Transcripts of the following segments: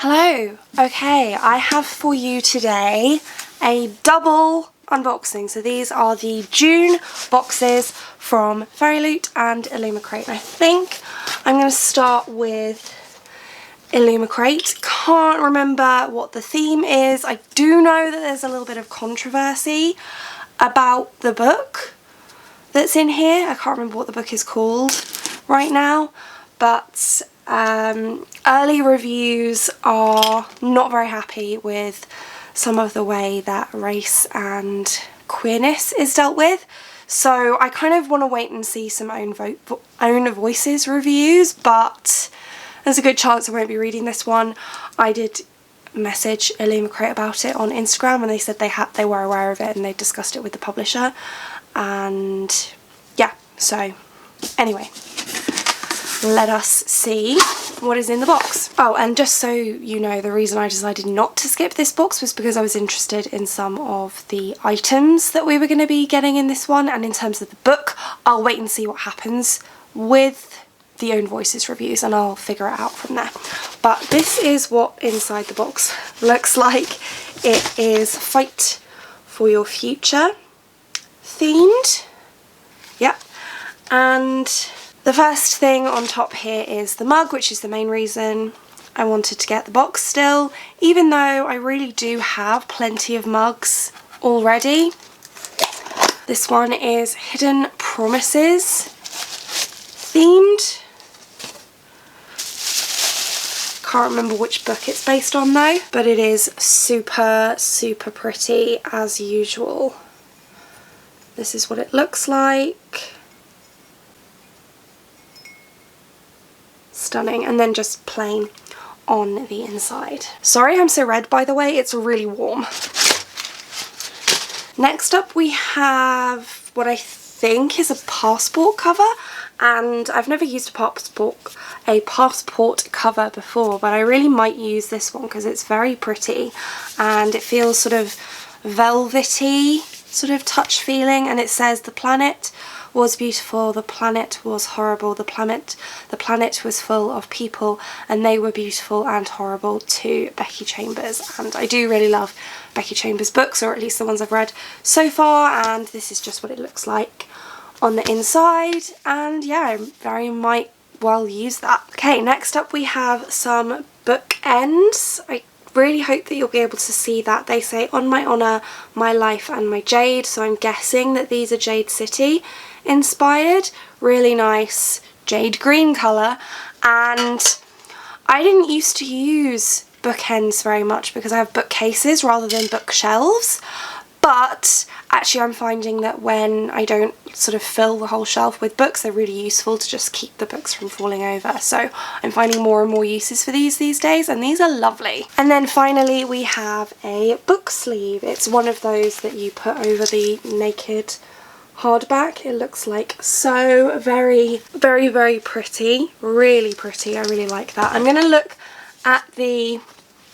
Hello! Okay, I have for you today a double unboxing. So these are the June boxes from Fairyloot and Illumicrate. I think I'm going to start with Illumicrate. Can't remember what the theme is. I do know that there's a little bit of controversy about the book that's in here. I can't remember what the book is called right now, but early reviews are not very happy with some of the way that race and queerness is dealt with. So I kind of want to wait and see some own voices reviews, but there's a good chance I won't be reading this one. I did message Illumicrate about it on Instagram and they said they were aware of it and they discussed it with the publisher, and yeah, so anyway, let us see what is in the box. Oh, and just so you know, the reason I decided not to skip this box was because I was interested in some of the items that we were going to be getting in this one, and in terms of the book, I'll wait and see what happens with the Own Voices reviews and I'll figure it out from there. But this is what inside the box looks like. It is Fight for Your Future themed. Yep. And the first thing on top here is the mug, which is the main reason I wanted to get the box still, even though I really do have plenty of mugs already. This one is Hidden Promises themed. Can't remember which book it's based on though, but it is super, super pretty as usual. This is what it looks like. Stunning, and then just plain on the inside. Sorry I'm so red, by the way, it's really warm. Next up we have what I think is a passport cover, and I've never used a passport cover before, but I really might use this one because it's very pretty and it feels sort of velvety, sort of touch feeling, and it says the planet was beautiful, the planet was horrible, the planet was full of people and they were beautiful and horrible to Becky Chambers. And I do really love Becky Chambers books, or at least the ones I've read so far, and this is just what it looks like on the inside, and yeah, I very might well use that. Okay, next up we have some bookends. I really hope that you'll be able to see that. They say On My Honour, My Life and My Jade, so I'm guessing that these are Jade City inspired. Really nice jade green colour, and I didn't used to use bookends very much because I have bookcases rather than bookshelves, but actually I'm finding that when I don't sort of fill the whole shelf with books, they're really useful to just keep the books from falling over. So I'm finding more and more uses for these days, and these are lovely. And then finally we have a book sleeve. It's one of those that you put over the naked hardback. It looks like so very, very, very pretty. Really pretty. I really like that. I'm going to look at the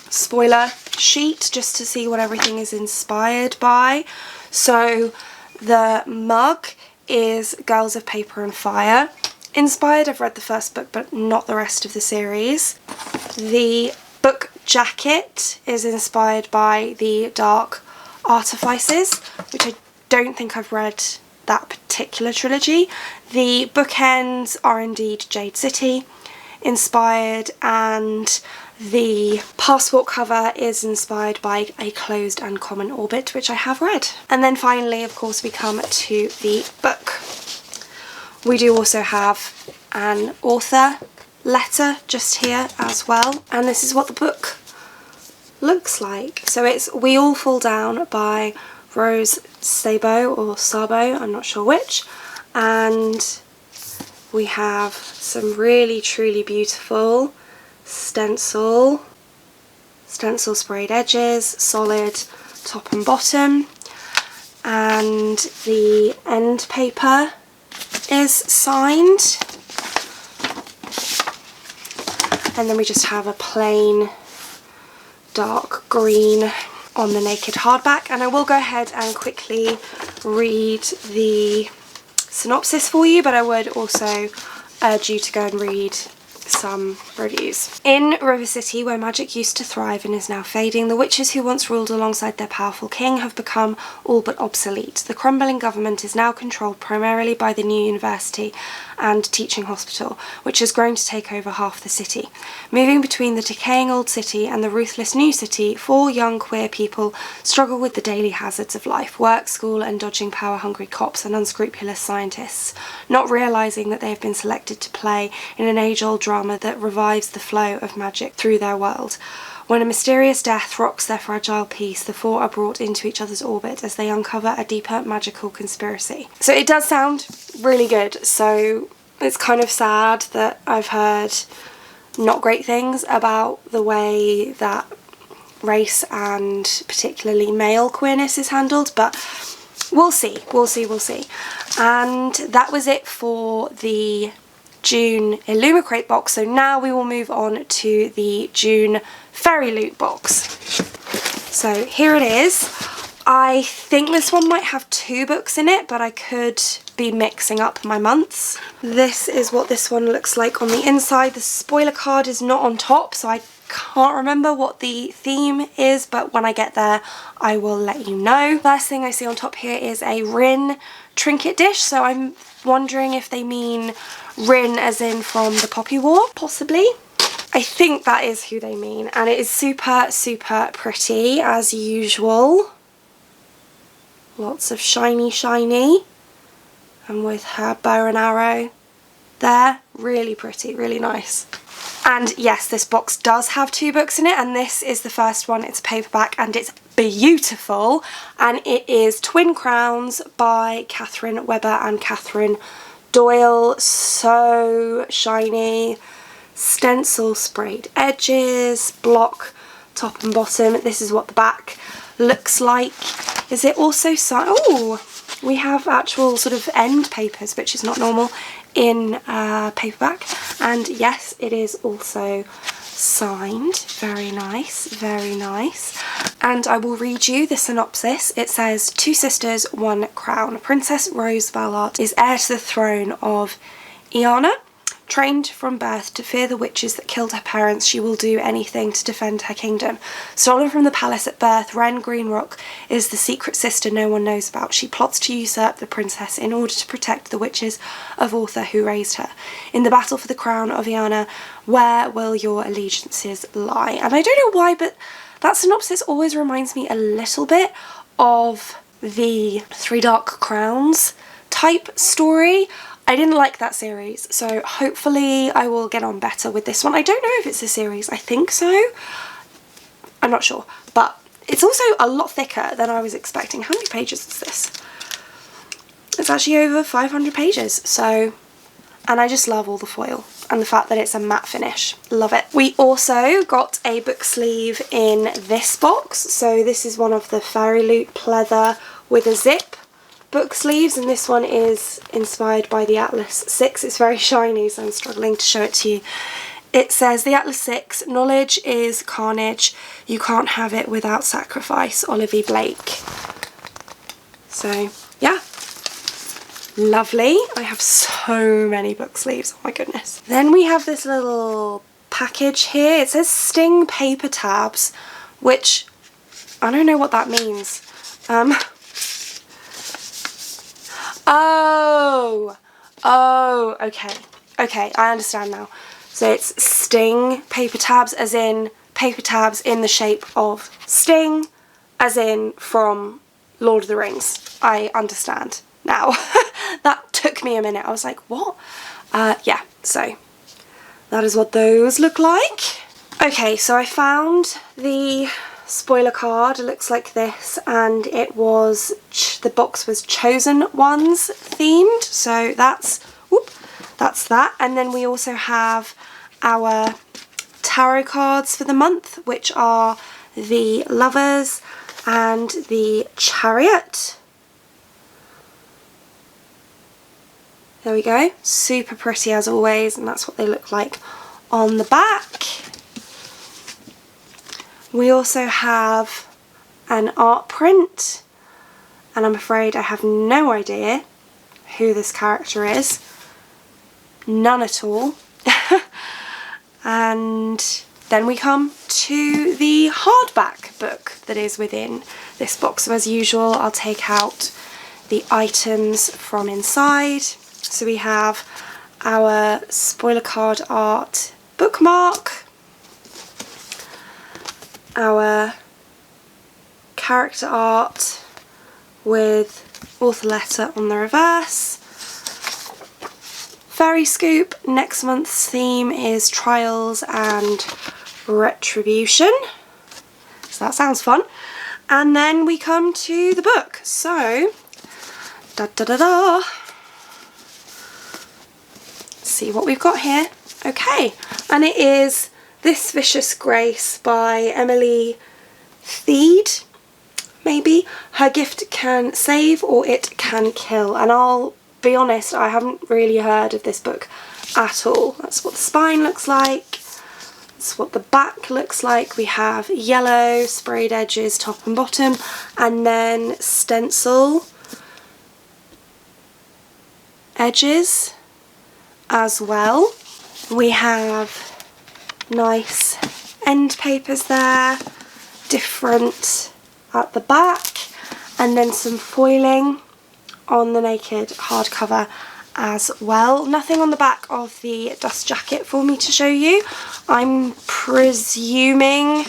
spoiler sheet just to see what everything is inspired by. So the mug is Girls of Paper and Fire inspired. I've read the first book but not the rest of the series. The book jacket is inspired by the Dark Artifices, which I don't think I've read that particular trilogy. The bookends are indeed Jade City inspired, and the passport cover is inspired by A Closed and Common Orbit, which I have read. And then finally, of course, we come to the book. We do also have an author letter just here as well, and this is what the book looks like. So it's We All Fall Down by Rose Sabo, or Sabo, I'm not sure which, and we have some really truly beautiful stencil sprayed edges, solid top and bottom, and the end paper is signed, and then we just have a plain dark green on the naked hardback. And I will go ahead and quickly read the synopsis for you, but I would also urge you to go and read some reviews. In River City, where magic used to thrive and is now fading, the witches who once ruled alongside their powerful king have become all but obsolete. The crumbling government is now controlled primarily by the new university and teaching hospital, which has grown to take over half the city. Moving between the decaying old city and the ruthless new city, 4 young queer people struggle with the daily hazards of life: work, school, and dodging power-hungry cops and unscrupulous scientists, not realising that they have been selected to play in an age-old drama that revives the flow of magic through their world. When a mysterious death rocks their fragile peace, the 4 are brought into each other's orbit as they uncover a deeper magical conspiracy. So it does sound really good, so it's kind of sad that I've heard not great things about the way that race and particularly male queerness is handled, but we'll see. And that was it for the June Illumicrate box. So now we will move on to the June Fairyloot box. So here it is. I think this one might have 2 books in it, but I could be mixing up my months. This is what this one looks like on the inside. The spoiler card is not on top, so I can't remember what the theme is, but when I get there I will let you know. First thing I see on top here is a Rin trinket dish, so I'm wondering if they mean Rin as in from the Poppy War, possibly. I think that is who they mean, and it is super, super pretty as usual. Lots of shiny, and with her bow and arrow there, really pretty, really nice. And yes, this box does have 2 books in it, and this is the first one. It's a paperback and it's beautiful, and it is Twin Crowns by Catherine Webber and Catherine Doyle. So shiny, stencil sprayed edges, block top and bottom. This is what the back looks like. Is it also signed? Oh, we have actual sort of end papers, which is not normal in paperback. And yes, it is also signed. Very nice, very nice. And I will read you the synopsis. It says, 2 sisters, 1 crown. Princess Rose Ballard is heir to the throne of Iana. Trained from birth to fear the witches that killed her parents, she will do anything to defend her kingdom. Stolen from the palace at birth, Wren Greenrock is the secret sister no one knows about. She plots to usurp the princess in order to protect the witches of Arthur who raised her. In the battle for the crown of Iana, where will your allegiances lie? And I don't know why, but that synopsis always reminds me a little bit of the 3 Dark Crowns type story. I didn't like that series, so hopefully I will get on better with this one. I don't know if it's a series, I think so. I'm not sure, but it's also a lot thicker than I was expecting. How many pages is this? It's actually over 500 pages, so, and I just love all the foil and the fact that it's a matte finish. Love it. We also got a book sleeve in this box, so this is one of the Fairyloot pleather with a zip book sleeves, and this one is inspired by the Atlas 6. It's very shiny, so I'm struggling to show it to you. It says, the Atlas 6, knowledge is carnage, you can't have it without sacrifice, Olivia Blake. So yeah, lovely. I have so many book sleeves, oh my goodness. Then we have this little package here. It says Sting paper tabs, which I don't know what that means. Oh, okay, I understand now. So it's Sting paper tabs, as in paper tabs in the shape of Sting, as in from Lord of the Rings. I understand now. That took me a minute. I was like, what? Yeah, so that is what those look like. Okay, so I found the spoiler card. It looks like this, and it was, the box was Chosen Ones themed, so that's that. And then we also have our tarot cards for the month, which are the Lovers and the Chariot. There we go, super pretty as always, and that's what they look like on the back. We also have an art print, and I'm afraid I have no idea who this character is. None at all. And then we come to the hardback book that is within this box. So as usual, I'll take out the items from inside. So we have our spoiler card art bookmark, our character art with author letter on the reverse, fairy scoop. Next month's theme is trials and retribution, so that sounds fun. And then we come to the book. So see what we've got here. Okay, and it is This Vicious Grace by Emily Theed, maybe. Her gift can save or it can kill. And I'll be honest, I haven't really heard of this book at all. That's what the spine looks like. That's what the back looks like. We have yellow sprayed edges top and bottom, and then stencil edges as well. We have nice end papers there, different at the back, and then some foiling on the naked hardcover as well. Nothing on the back of the dust jacket for me to show you. I'm presuming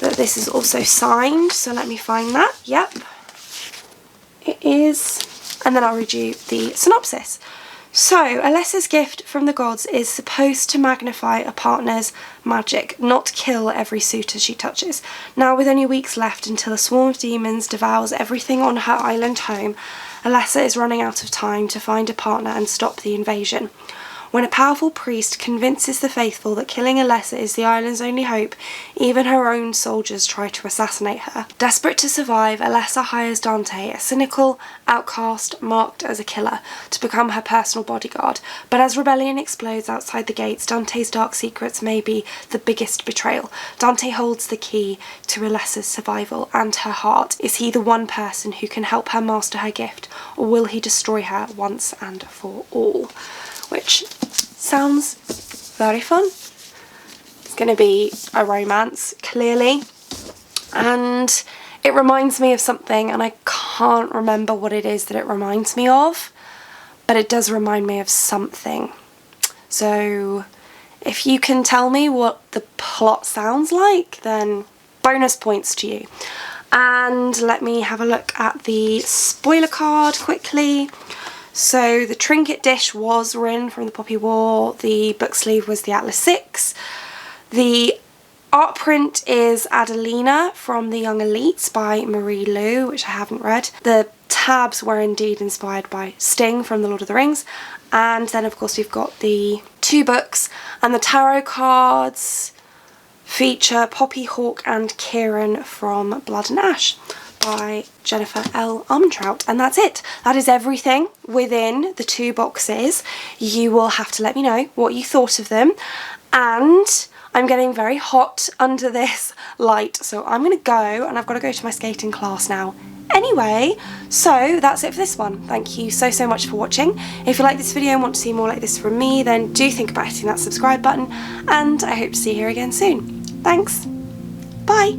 that this is also signed, so let me find that. Yep, it is. And then I'll read you the synopsis. So, Alessa's gift from the gods is supposed to magnify a partner's magic, not kill every suitor she touches. Now, with only weeks left until a swarm of demons devours everything on her island home, Alessa is running out of time to find a partner and stop the invasion. When a powerful priest convinces the faithful that killing Alessa is the island's only hope, even her own soldiers try to assassinate her. Desperate to survive, Alessa hires Dante, a cynical outcast marked as a killer, to become her personal bodyguard. But as rebellion explodes outside the gates, Dante's dark secrets may be the biggest betrayal. Dante holds the key to Alessa's survival and her heart. Is he the one person who can help her master her gift, or will he destroy her once and for all? Which sounds very fun. It's going to be a romance, clearly, and it reminds me of something, and I can't remember what it is that it reminds me of, but it does remind me of something. So if you can tell me what the plot sounds like, then bonus points to you. And let me have a look at the spoiler card quickly. So the trinket dish was Rin from the Poppy War, the book sleeve was the Atlas 6, the art print is Adelina from The Young Elites by Marie Lu, which I haven't read. The tabs were indeed inspired by Sting from The Lord of the Rings, and then of course we've got the two books, and the tarot cards feature Poppy, Hawk and Kieran from Blood and Ash by Jennifer L. Armentrout, and that's it. That is everything within the two boxes. You will have to let me know what you thought of them, and I'm getting very hot under this light, so I'm gonna go, and I've got to go to my skating class now anyway. So that's it for this one. Thank you so much for watching. If you like this video and want to see more like this from me, then do think about hitting that subscribe button, and I hope to see you here again soon. Thanks, bye.